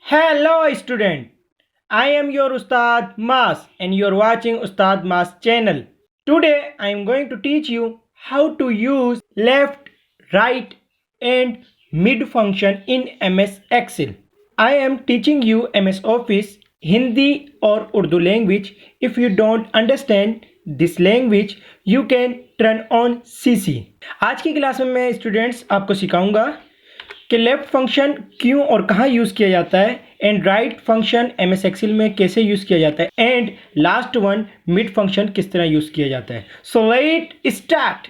Hello student, I am your Ustad Mas and you are watching Ustad Mas channel. Today I am going to teach you how to use left, right and mid function in MS Excel. I am teaching you MS Office, Hindi or Urdu language. If you don't understand this language, you can turn on CC. आज की class में मैं students आपको सिखाऊंगा कि left function क्यों और कहाँ यूज़ किया जाता है and right function MS Excel में कैसे यूज़ किया जाता है and last one mid function किस तरह यूज़ किया जाता है। So let start.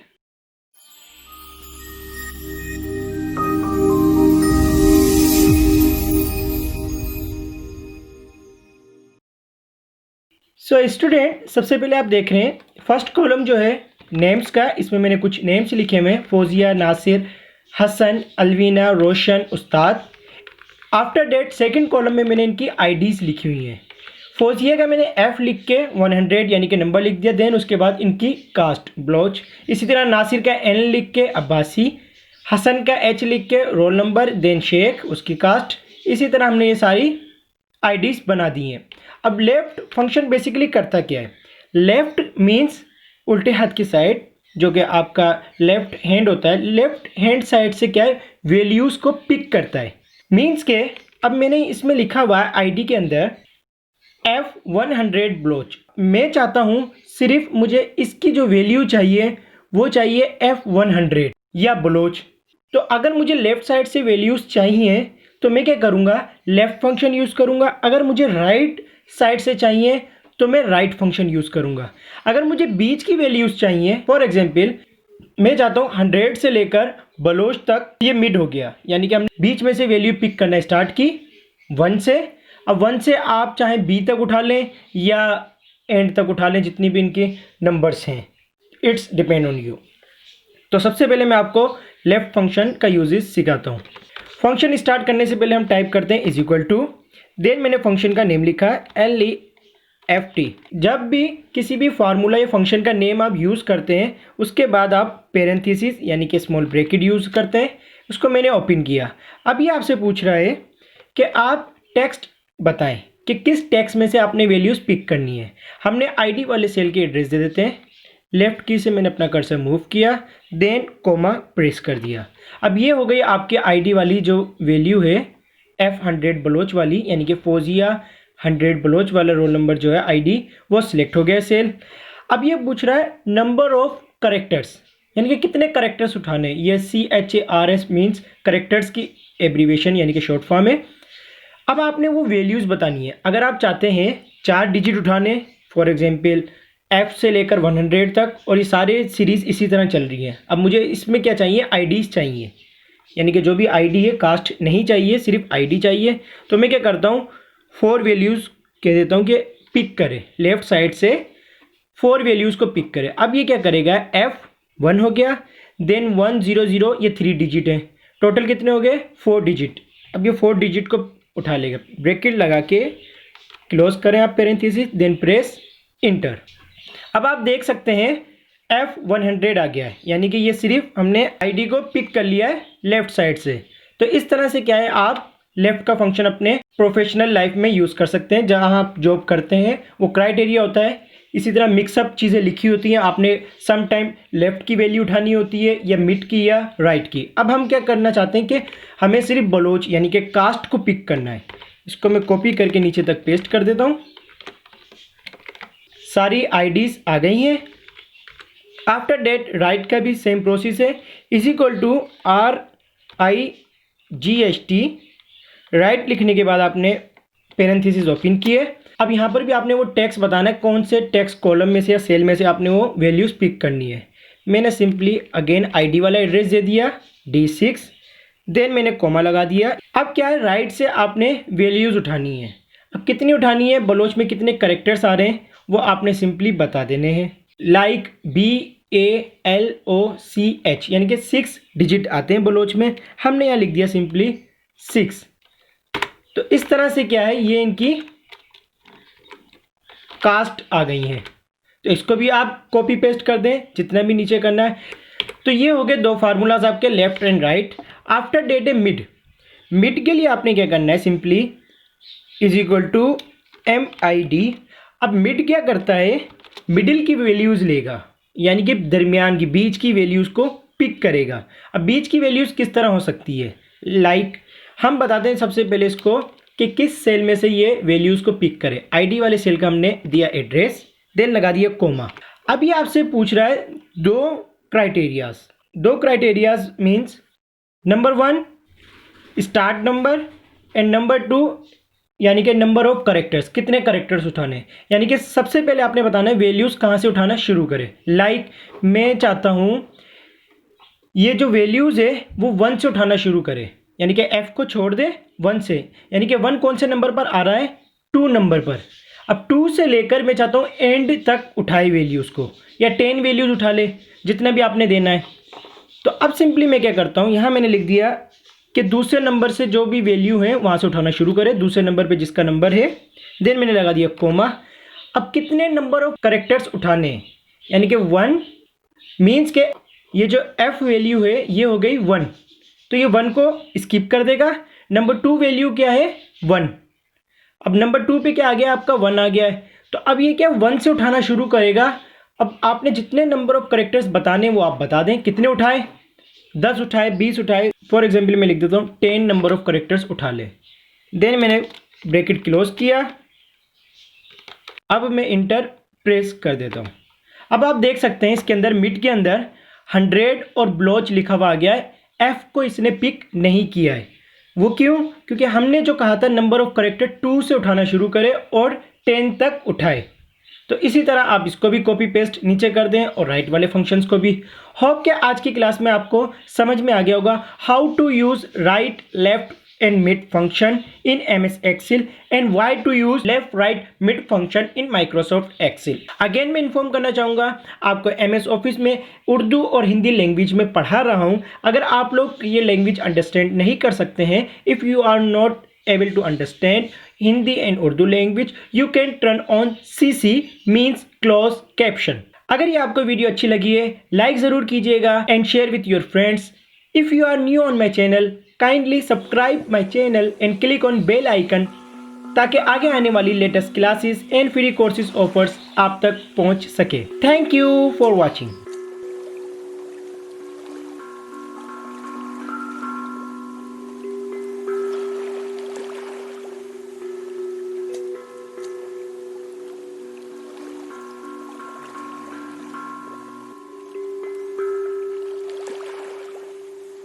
So student, सबसे पहले आप देख रहे हैं फर्स्ट कॉलम जो है नेम्स का, इसमें मैंने कुछ नेम्स लिखे हुए हैं, फौजिया, नासिर, हसन, अलवीना, रोशन, उस्ताद। आफ्टर डेट सेकंड कॉलम में मैंने इनकी आईडीज़ लिखी हुई हैं। फौजिया का मैंने एफ़ लिख के 100 यानी कि नंबर लिख दिया, देन उसके बाद इनकी कास्ट ब्लोच। इसी तरह नासिर का एन लिख के अब्बासी, हसन का एच लिख के रोल नंबर, देन शेख उसकी कास्ट। इसी तरह हमने ये सारी आईडीज़ बना दी हैं। अब लेफ़्ट फंक्शन बेसिकली करता क्या है? लेफ़्ट मीन्स उल्टे हाथ की साइड, जो कि आपका लेफ़्ट हैंड होता है। लेफ़्ट हैंड साइड से क्या है, वैल्यूज़ को पिक करता है। मीन्स के अब मैंने इसमें लिखा हुआ है आईडी के अंदर F100 ब्लोच। मैं चाहता हूँ सिर्फ मुझे इसकी जो वैल्यू चाहिए वो चाहिए F100 या ब्लोच। तो अगर मुझे लेफ़्ट साइड से वैल्यूज़ चाहिए तो मैं क्या करूँगा, लेफ़्ट फंक्शन यूज़ करूँगा। अगर मुझे राइट साइड से चाहिए तो मैं राइट फंक्शन यूज़ करूँगा। अगर मुझे बीच की वैल्यूज़ चाहिए, फॉर एग्जांपल मैं चाहता हूँ 100 से लेकर बलोच तक, ये मिड हो गया, यानी कि हमने बीच में से वैल्यू पिक करना स्टार्ट की 1 से। अब 1 से आप चाहे बी तक उठा लें या एंड तक उठा लें, जितनी भी इनके नंबर्स हैं, इट्स डिपेंड ऑन यू। तो सबसे पहले मैं आपको लेफ़्ट फंक्शन का यूजेस सिखाता हूँ। फंक्शन स्टार्ट करने से पहले हम टाइप करते हैं इज इक्वल टू, देन मैंने फंक्शन का नेम लिखा है LEFT। जब भी किसी भी फार्मूला या फंक्शन का नेम आप यूज़ करते हैं उसके बाद आप पेरेंथीसिस यानी कि स्मॉल ब्रैकेट यूज़ करते हैं। उसको मैंने ओपन किया। अब ये आपसे पूछ रहा है कि आप टेक्स्ट बताएं कि किस टेक्स्ट में से आपने वैल्यूज़ पिक करनी है। हमने आईडी वाले सेल की एड्रेस दे देते हैं। लेफ़्ट की से मैंने अपना कर्सर मूव किया, देन कोमा प्रेस कर दिया। अब ये हो गई आपकी आईडी वाली जो वैल्यू है F100 बलोच वाली, यानी कि फौजिया 100 बलोच वाला रोल नंबर जो है आईडी वो सिलेक्ट हो गया सेल। अब ये पूछ रहा है नंबर ऑफ करेक्टर्स, यानी कि कितने करेक्टर्स उठाने। ये CHARS मीन्स करेक्टर्स की एब्रीवेशन यानी कि शॉर्ट फॉर्म है। अब आपने वो वैल्यूज़ बतानी है। अगर आप चाहते हैं 4 डिजिट उठाने, फॉर एग्जांपल F से लेकर 100 तक, और ये सारे सीरीज़ इसी तरह चल रही हैं। अब मुझे इसमें क्या चाहिए, आईडीज़ चाहिए, यानी कि जो भी आईडी है, कास्ट नहीं चाहिए, सिर्फ आईडी चाहिए। तो मैं क्या करता हूँ, 4 वैल्यूज़ कह देता हूँ कि पिक करे, लेफ़्ट साइड से 4 वैल्यूज़ को पिक करे। अब ये क्या करेगा, F1 हो गया, देन 100, ये 3 डिजिट है, टोटल कितने हो गए 4 डिजिट। अब ये 4 डिजिट को उठा लेगा, ब्रैकेट लगा के क्लोज करें आप पेरेंथीसिस, देन प्रेस इंटर। अब आप देख सकते हैं F100 आ गया है, यानी कि ये सिर्फ हमने आईडी को पिक कर लिया है लेफ़्ट साइड से। तो इस तरह से क्या है, आप लेफ़्ट का फंक्शन अपने प्रोफेशनल लाइफ में यूज़ कर सकते हैं। जहां आप जॉब करते हैं वो क्राइटेरिया होता है। इसी तरह मिक्सअप चीज़ें लिखी होती हैं, आपने सम टाइम लेफ़्ट की वैल्यू उठानी होती है या मिड की या राइट की। अब हम क्या करना चाहते हैं कि हमें सिर्फ बलोच यानी कि कास्ट को पिक करना है। इसको मैं कॉपी करके नीचे तक पेस्ट कर देता हूँ। सारी आईडीज़ आ गई हैं। आफ्टर डेट राइट का भी सेम प्रोसेस है, is equal to RIGHT। Right लिखने के बाद आपने पेरेंथीसिस ओपन किए। अब यहाँ पर भी आपने वो टेक्स्ट बताना है, कौन से टेक्स्ट कॉलम में से या सेल में से आपने वो वैल्यूज़ पिक करनी है। मैंने सिंपली अगेन आईडी वाला एड्रेस दे दिया D6, देन मैंने कोमा लगा दिया। अब क्या है, राइट से आपने वैल्यूज़ उठानी है। अब कितनी उठानी है, बलोच में कितने करेक्टर्स आ रहे हैं वो आपने सिंपली बता देने हैं। लाइक BALOCH, यानी कि 6 डिजिट आते हैं बलोच में, हमने यहाँ लिख दिया सिंपली 6। तो इस तरह से क्या है, ये इनकी कास्ट आ गई हैं। तो इसको भी आप कॉपी पेस्ट कर दें जितना भी नीचे करना है। तो ये हो गए 2 फार्मूलाज आपके left and right. After date है मिड। मिड के लिए आपने क्या करना है, simply is equal to MID। अब मिड क्या करता है, मिडिल की वैल्यूज़ लेगा, यानी कि दरमियान की बीच की वैल्यूज़ को पिक करेगा। अब बीच की वैल्यूज़ किस तरह हो सकती है, लाइक हम बताते हैं सबसे पहले इसको कि किस सेल में से ये वैल्यूज़ को पिक करे। ID वाले सेल का हमने दिया एड्रेस, देन लगा दिया कोमा। अब ये आपसे पूछ रहा है दो criterias means number 1 start number and number 2 यानी कि नंबर ऑफ करेक्टर्स, कितने करेक्टर्स उठाने हैं। यानी कि सबसे पहले आपने बताना है वैल्यूज़ कहाँ से उठाना शुरू करें। लाइक मैं चाहता हूँ ये जो वैल्यूज़ है वो 1 से उठाना शुरू करें, यानी कि F को छोड़ दे 1 से, यानी कि 1 कौन से नंबर पर आ रहा है, 2 नंबर पर। अब 2 से लेकर मैं चाहता हूँ एंड तक उठाए वैल्यूज़ को, या 10 वैल्यूज़ उठा ले, जितना भी आपने देना है। तो अब सिंपली मैं क्या करता हूँ, यहाँ मैंने लिख दिया कि दूसरे नंबर से जो भी वैल्यू है वहाँ से उठाना शुरू करें, दूसरे नंबर पे जिसका नंबर है, देन मैंने लगा दिया कोमा। अब कितने नंबर ऑफ करेक्टर्स उठाने हैं, यानी कि 1 मीन्स के ये जो F वैल्यू है ये हो गई 1, तो ये 1 को स्किप कर देगा। नंबर 2 वैल्यू क्या है 1, अब नंबर 2 पे क्या आ गया आपका 1 आ गया है, तो अब ये क्या 1 से उठाना शुरू करेगा। अब आपने जितने नंबर ऑफ करेक्टर्स बताने वो आप बता दें, कितने उठाए, 10 उठाए, 20 उठाए, फॉर एग्जाम्पल मैं लिख देता हूँ 10 नंबर ऑफ करेक्टर्स उठा ले। देन मैंने ब्रैकेट क्लोज किया, अब मैं इंटर प्रेस कर देता हूँ। अब आप देख सकते हैं इसके अंदर मिड के अंदर 100 और ब्लोच लिखा हुआ आ गया है, F को इसने पिक नहीं किया है। वो क्यों, क्योंकि हमने जो कहा था नंबर ऑफ करेक्टर 2 से उठाना शुरू करें और 10 तक उठाए। तो इसी तरह आप इसको भी कॉपी पेस्ट नीचे कर दें और राइट वाले फंक्शंस को भी। होप कि आज की क्लास में आपको समझ में आ गया होगा how to use right, left and mid function in MS Excel and why to use left, right, mid function in Microsoft Excel. Again मैं इन्फॉर्म करना चाहूँगा आपको MS ऑफिस में उर्दू और हिंदी लैंग्वेज में पढ़ा रहा हूँ। अगर आप लोग ये लैंग्वेज अंडरस्टैंड नहीं कर सकते हैं, if you are not able to understand Hindi and Urdu language, you can turn on CC means closed caption। अगर ये आपको वीडियो अच्छी लगी है लाइक ज़रूर कीजिएगा and share with your friends. If you are new on my channel kindly subscribe my channel and click on bell icon, ताकि आगे आने वाली latest classes and free courses offers आप तक पहुंच सके। Thank you for watching.